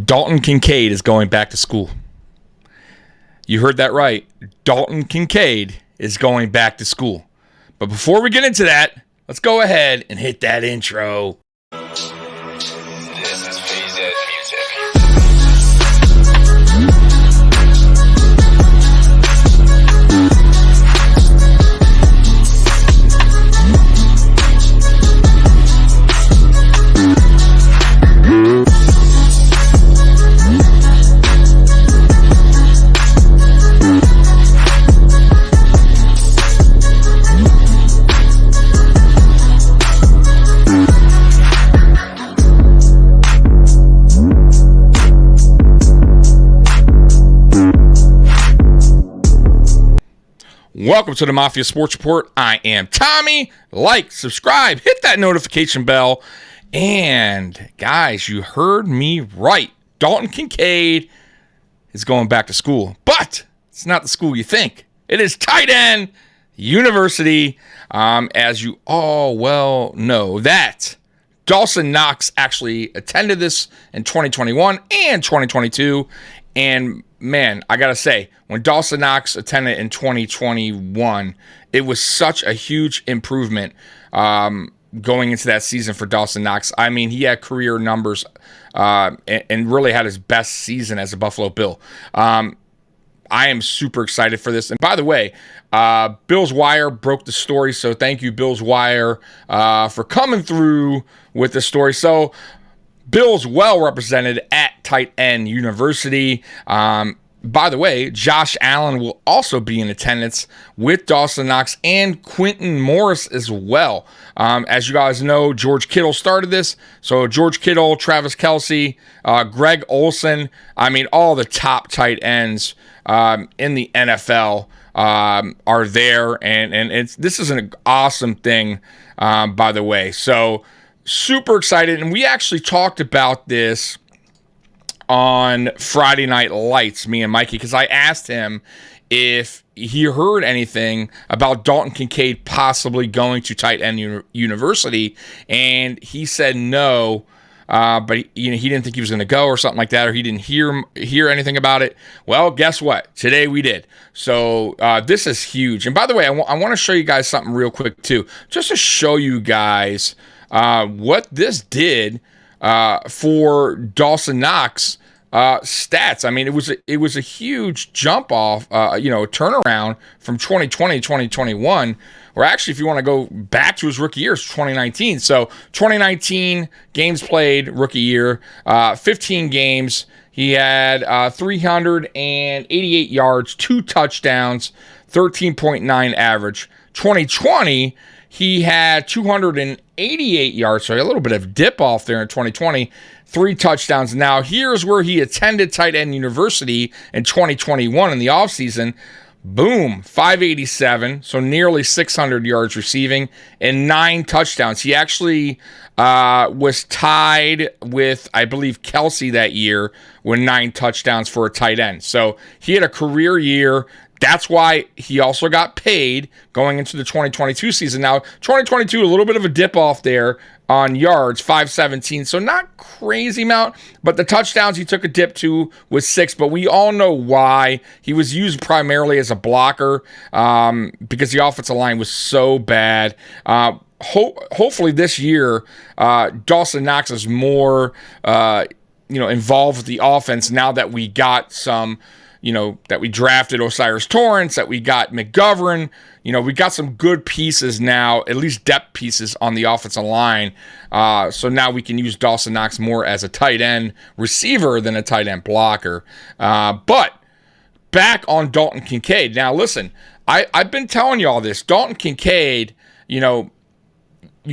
Dalton Kincaid is going back to school. You heard that right. Dalton Kincaid is going back to school. But before we get into that, let's go ahead and hit that intro. Welcome to the Mafia Sports Report. I am Tommy. Like, subscribe, hit that notification bell. And guys, you heard me right. Dalton Kincaid is going back to school. But it's not the school you think. It is tight end university. As you all well know, that Dalton Knox actually attended this in 2021 and 2022. And man, I got to say, when Dalton Knox attended in 2021, it was such a huge improvement going into that season for Dalton Knox. I mean, he had career numbers and really had his best season as a Buffalo Bill. I am super excited for this. And by the way, Bills Wire broke the story, so thank you, Bills Wire, for coming through with the story. So Bills well represented at tight end university. By the way, Josh Allen will also be in attendance with Dalton Knox and Quentin Morris as well. As you guys know, George Kittle started this. So George Kittle, Travis Kelce, Greg Olsen, I mean, all the top tight ends in the NFL are there. And this is an awesome thing, by the way. So super excited. And we actually talked about this on Friday Night Lights, me and Mikey, because I asked him if he heard anything about Dalton Kincaid possibly going to tight end university, and he said no, but he didn't think he was going to go or something like that, or he didn't hear anything about it. Well, guess what? Today we did. So this is huge. And by the way, I want to show you guys something real quick too, just to show you guys what this did for Dalton Knox stats. I mean, it was a huge jump off, turnaround from 2020 to 2021. Or actually, if you want to go back to his rookie year, it's 2019. So 2019 games played, rookie year, 15 games. He had 388 yards, 2 touchdowns, 13.9 average. 2020, he had 288 yards, so a little bit of dip off there in 2020, 3 touchdowns. Now, here's where he attended tight end university in 2021 in the offseason. Boom, 587, so nearly 600 yards receiving and 9 touchdowns. He actually was tied with, I believe, Kelce that year with 9 touchdowns for a tight end. So he had a career year. That's why he also got paid going into the 2022 season. Now, 2022, a little bit of a dip off there on yards, 517. So not crazy amount, but the touchdowns he took a dip to was 6. But we all know why. He was used primarily as a blocker because the offensive line was so bad. Hopefully this year, Dalton Knox is more involved with the offense now that we got some. That we drafted Osiris Torrance, that we got McGovern. We got some good pieces now, at least depth pieces on the offensive line. So now we can use Dalton Knox more as a tight end receiver than a tight end blocker. But back on Dalton Kincaid. Now, listen, I've been telling you all this. Dalton Kincaid, you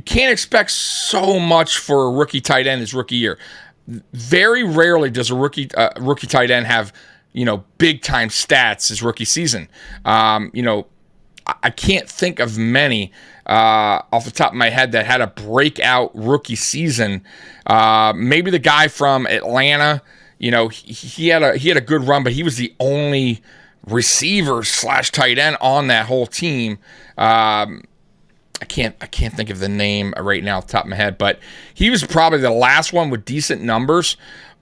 can't expect so much for a rookie tight end his rookie year. Very rarely does a rookie tight end have big time stats his rookie season. I can't think of many off the top of my head that had a breakout rookie season. Maybe the guy from Atlanta, he had a good run, but he was the only receiver / tight end on that whole team. I can't think of the name right now off the top of my head, but he was probably the last one with decent numbers.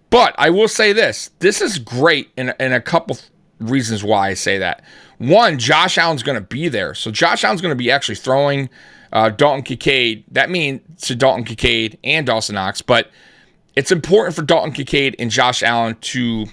But I will say this. This is great in a couple reasons why I say that. One, Josh Allen's going to be there. So Josh Allen's going to be actually throwing Dalton Kincaid. That means to Dalton Kincaid and Dawson Knox. But it's important for Dalton Kincaid and Josh Allen to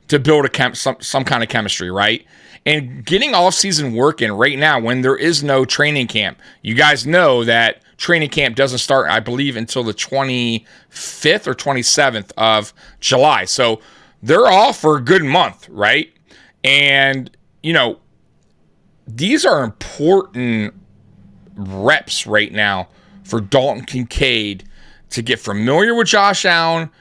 build some kind of chemistry, right? And getting off-season work in right now when there is no training camp. You guys know that training camp doesn't start, I believe, until the 25th or 27th of July. So they're off for a good month, right? And, these are important reps right now for Dalton Kincaid to get familiar with Josh Allen,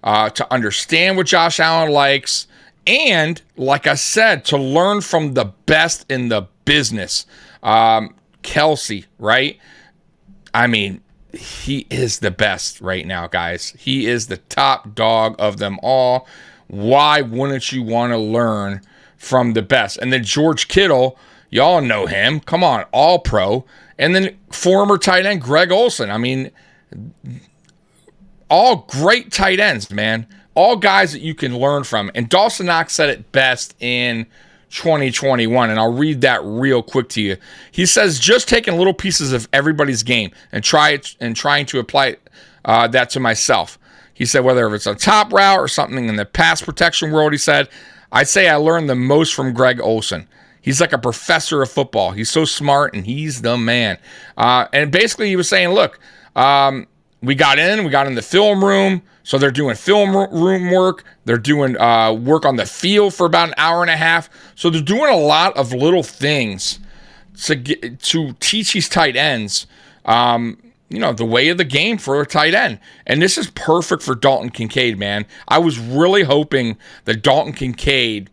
to understand what Josh Allen likes, and, like I said, to learn from the best in the business. Kelsey, right? I mean, he is the best right now, guys. He is the top dog of them all. Why wouldn't you want to learn from the best? And then George Kittle, y'all know him. Come on, all pro. And then former tight end Greg Olsen. I mean, all great tight ends, man. All guys that you can learn from. And Dawson Knox said it best in 2021, and I'll read that real quick to you. He says, just taking little pieces of everybody's game and trying to apply that to myself. He said, whether it's a top route or something in the pass protection world, he said, I'd say I learned the most from Greg Olsen. He's like a professor of football. He's so smart, and he's the man. And basically, he was saying, look, we got in the film room, so they're doing film room work. They're doing work on the field for about an hour and a half. So they're doing a lot of little things to teach these tight ends, the way of the game for a tight end. And this is perfect for Dalton Kincaid, man. I was really hoping that Dalton Kincaid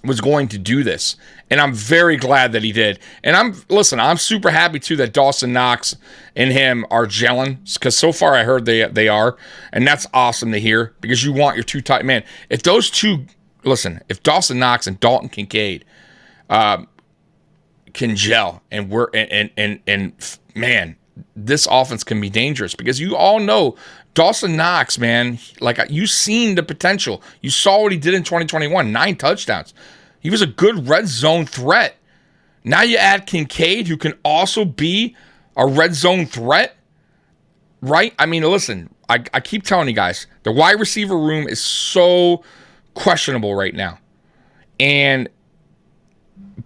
was going to do this, and I'm very glad that he did. And I'm super happy too that Dawson Knox and him are gelling, because so far I heard they are, and that's awesome to hear, because you want your two tight man. If Dawson Knox and Dalton Kincaid can gel, and man, this offense can be dangerous, because you all know Dawson Knox, man, like, you've seen the potential. You saw what he did in 2021, 9 touchdowns. He was a good red zone threat. Now you add Kincaid, who can also be a red zone threat, right? I mean, listen, I keep telling you guys, the wide receiver room is so questionable right now.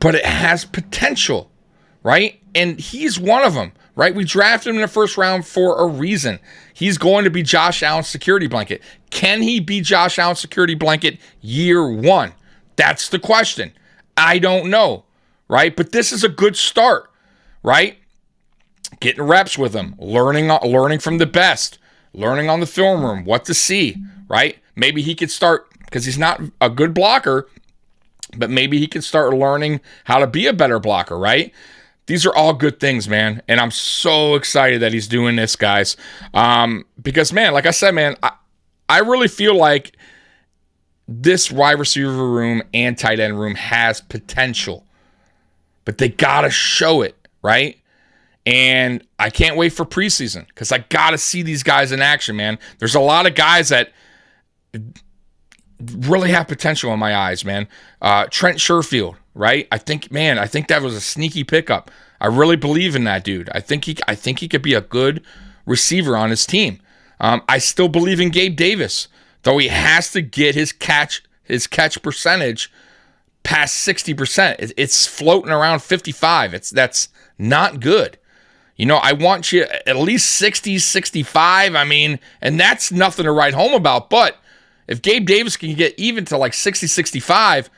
But it has potential, right? And he's one of them, right? We drafted him in the first round for a reason. He's going to be Josh Allen's security blanket. Can he be Josh Allen's security blanket year one? That's the question. I don't know, right? But this is a good start, right? Getting reps with him, learning from the best, learning on the film room, what to see, right? Maybe he could start, because he's not a good blocker, but maybe he can start learning how to be a better blocker, right? These are all good things, man. And I'm so excited that he's doing this, guys. Because, man, like I said, man, I really feel like this wide receiver room and tight end room has potential. But they got to show it, right? And I can't wait for preseason, because I got to see these guys in action, man. There's a lot of guys that really have potential in my eyes, man. Trent Sherfield, right? I think that was a sneaky pickup. I really believe in that dude. I think he could be a good receiver on his team. I still believe in Gabe Davis, though he has to get his catch percentage past 60%. It's floating around 55. That's not good. I want you at least 60, 65. I mean, and that's nothing to write home about. But if Gabe Davis can get even to like 60, 65,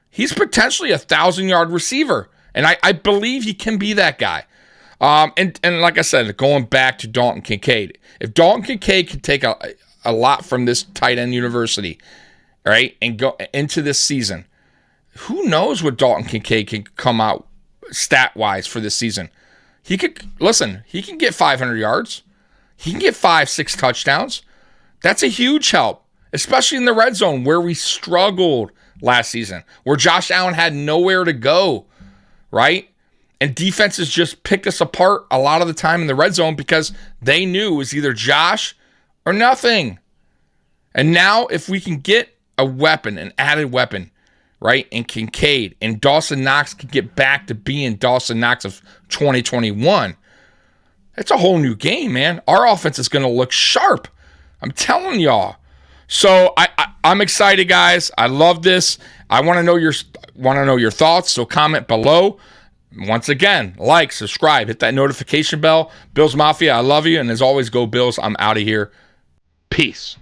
he's potentially a 1,000-yard receiver. And I believe he can be that guy. And like I said, going back to Dalton Kincaid, if Dalton Kincaid can take a lot from this tight end university, right, and go into this season, who knows what Dalton Kincaid can come out stat-wise for this season. He can get 500 yards. He can get 5-6 touchdowns. That's a huge help, especially in the red zone where we struggled last season, where Josh Allen had nowhere to go, right? And defenses just picked us apart a lot of the time in the red zone because they knew it was either Josh or nothing, And now if we can get a weapon, an added weapon, right, and Kincaid and Dawson Knox can get back to being Dawson Knox of 2021, it's a whole new game, man. Our offense is going to look sharp. I'm telling y'all. So I'm excited, guys. I love this. I want to know your thoughts. So comment below. Once again, like, subscribe, hit that notification bell. Bills Mafia, I love you. And as always, go Bills. I'm out of here. Peace.